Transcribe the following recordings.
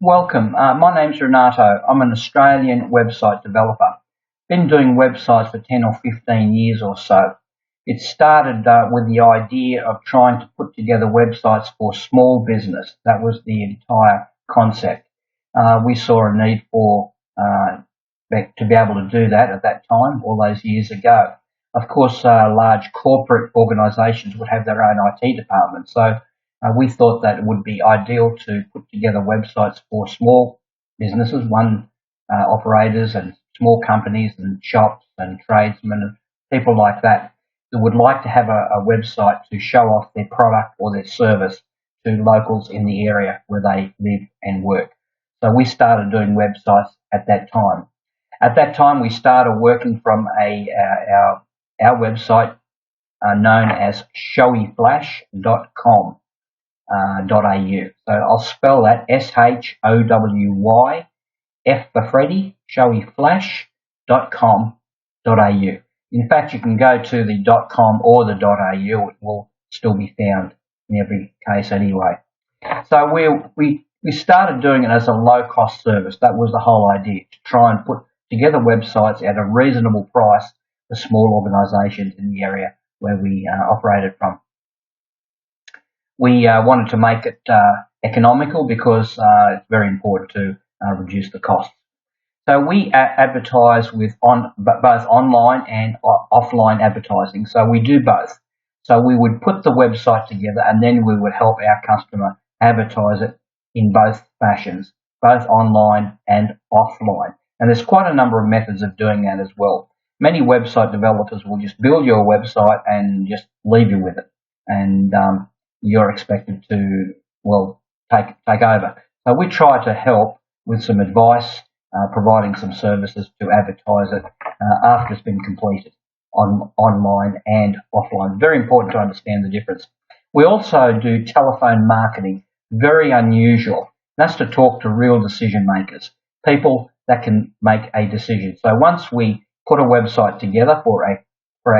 Welcome. My name's Renato. I'm an Australian website developer. Been doing websites for 10 or 15 years or so. It started with the idea of trying to put together websites for small business. That was the entire concept. We saw a need for to be able to do that at that time, all those years ago. Of course, large corporate organisations would have their own IT department, so we thought that it would be ideal to put together websites for small businesses, one operators and small companies and shops and tradesmen and people like that would like to have a website to show off their product or their service to locals in the area where they live and work. So we started doing websites at that time. At that time, we started working from our website known as showyflash.com. .au. So I'll spell that SHOWY, F for Freddy, showyflash.com.au. In fact, you can go to the .com or the .au. It will still be found in every case anyway. So we started doing it as a low-cost service. That was the whole idea, to try and put together websites at a reasonable price for small organisations in the area where we operated from. We wanted to make it economical because it's very important to reduce the costs. So we advertise with both online and offline advertising. So we do both. So we would put the website together and then we would help our customer advertise it in both fashions, both online and offline. And there's quite a number of methods of doing that as well. Many website developers will just build your website and just leave you with it. And you're expected to, take over. So we try to help with some advice, providing some services to advertise it after it's been completed online and offline. Very important to understand the difference. We also do telephone marketing, very unusual. That's to talk to real decision makers, people that can make a decision. So once we put a website together for our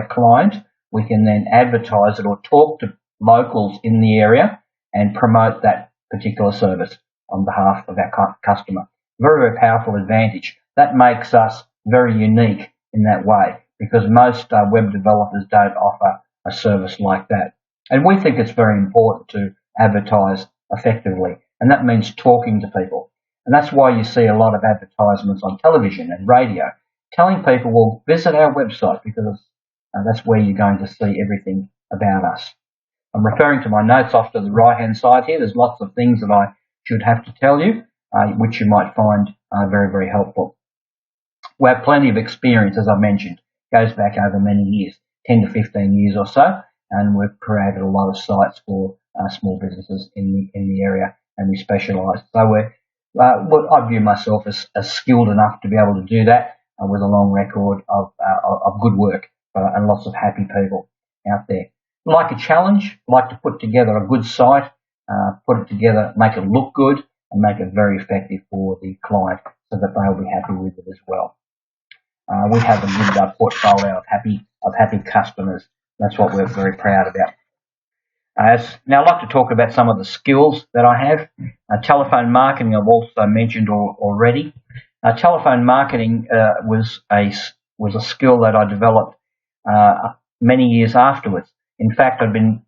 client, we can then advertise it or talk to locals in the area and promote that particular service on behalf of our customer. Very, very powerful advantage. That makes us very unique in that way because most web developers don't offer a service like that. And we think it's very important to advertise effectively, and that means talking to people. And that's why you see a lot of advertisements on television and radio telling people, well, visit our website because that's where you're going to see everything about us. I'm referring to my notes off to the right-hand side here. There's lots of things that I should have to tell you, which you might find very, very helpful. We have plenty of experience, as I mentioned. It goes back over many years, 10 to 15 years or so, and we've created a lot of sites for small businesses in the area, and we specialise. So I view myself as skilled enough to be able to do that with a long record of good work and lots of happy people out there. Like a challenge, like to put together a good site, put it together, make it look good, and make it very effective for the client so that they'll be happy with it as well. We have a good portfolio of happy customers. That's what we're very proud about. Now I'd like to talk about some of the skills that I have. Telephone marketing I've also mentioned already. Telephone marketing was a skill that I developed many years afterwards. In fact, I'd been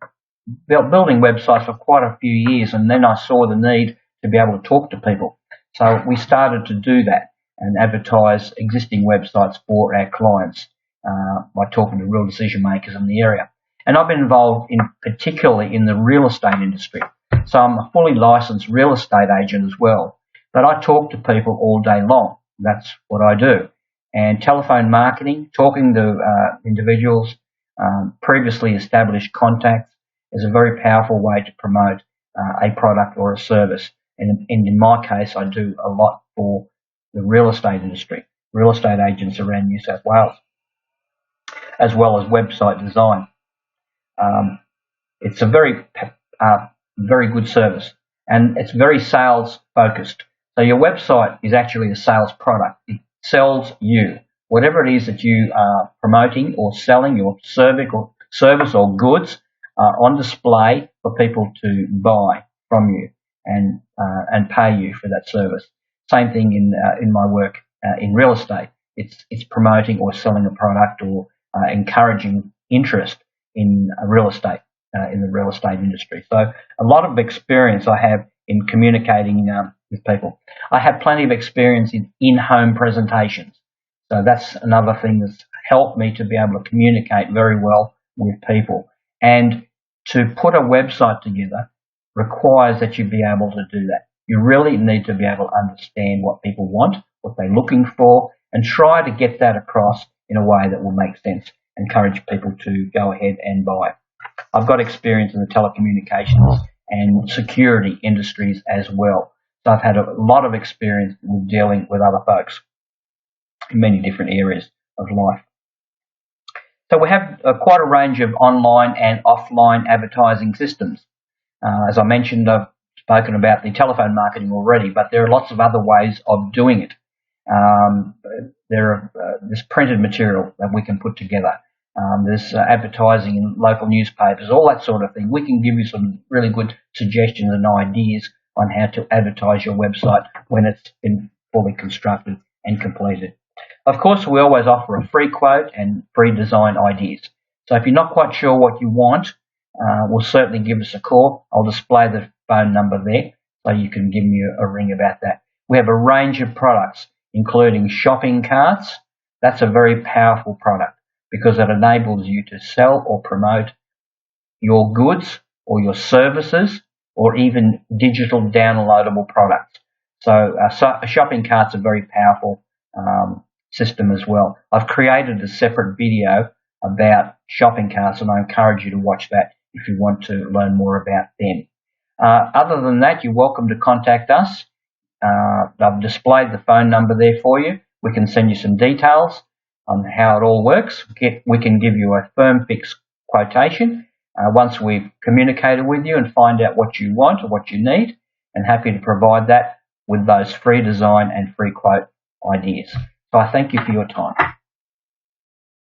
building websites for quite a few years, and then I saw the need to be able to talk to people. So we started to do that and advertise existing websites for our clients by talking to real decision makers in the area. And I've been involved particularly in the real estate industry. So I'm a fully licensed real estate agent as well. But I talk to people all day long. That's what I do. And telephone marketing, talking to individuals, previously established contacts is a very powerful way to promote a product or a service. And in my case, I do a lot for the real estate industry, real estate agents around New South Wales, as well as website design. It's a very good service, and it's very sales focused. So your website is actually a sales product. It sells you. Whatever it is that you are promoting or selling, your service or goods are on display for people to buy from you. and pay you for that service. Same thing in my work in real estate. It's promoting or selling a product or encouraging interest in real estate in the real estate industry. So a lot of experience I have in communicating with people. I have plenty of experience in in-home presentations. So that's another thing that's helped me to be able to communicate very well with people. And to put a website together requires that you be able to do that. You really need to be able to understand what people want, what they're looking for, and try to get that across in a way that will make sense, encourage people to go ahead and buy. I've got experience in the telecommunications and security industries as well. So I've had a lot of experience with dealing with other folks in many different areas of life. So we have quite a range of online and offline advertising systems. As I mentioned, I've spoken about the telephone marketing already, but there are lots of other ways of doing it. There's printed material that we can put together. There's advertising in local newspapers, all that sort of thing. We can give you some really good suggestions and ideas on how to advertise your website when it's been fully constructed and completed. Of course, we always offer a free quote and free design ideas. So if you're not quite sure what you want, we'll certainly give us a call. I'll display the phone number there so you can give me a ring about that. We have a range of products, including shopping carts. That's a very powerful product because it enables you to sell or promote your goods or your services or even digital downloadable products. So shopping carts are very powerful system as well. I've created a separate video about shopping carts and I encourage you to watch that if you want to learn more about them. Other than that, you're welcome to contact us. I've displayed the phone number there for you. We can send you some details on how it all works. We can give you a firm fixed quotation once we've communicated with you and find out what you want or what you need, and happy to provide that with those free design and free quote ideas. So I thank you for your time.